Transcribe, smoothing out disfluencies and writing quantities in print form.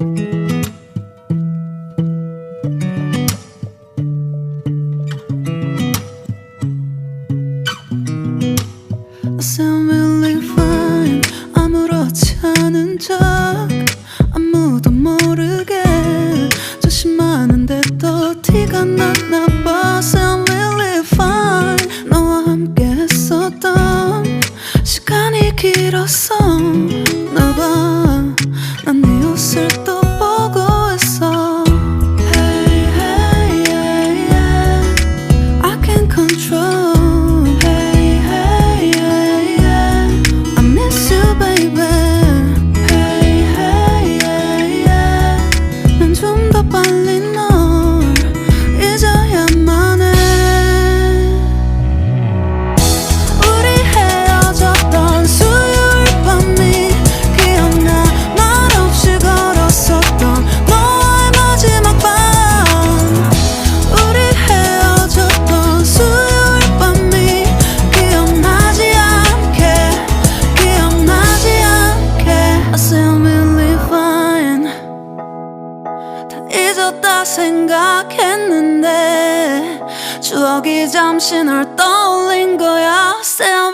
I sound really fine. 아무렇지 않은 척 아무도 모르게 조심하는데 또 티가 났나 봐. Sound really fine. 너와 함께 했었던 시간이 길었어 나 봐. 난 네 옷을 또 보고 있어. Hey, hey, yeah, yeah. I can't control. 빨리 널 잊어야만 해. 우리 헤어졌던 수요일 밤이 기억나. 말없이 걸었었던 너와의 마지막 밤. 우리 헤어졌던 수요일 밤이 기억나지 않게 I sound really fine. 잊었다 생각했는데 추억이 잠시 널 떠올린 거야. Still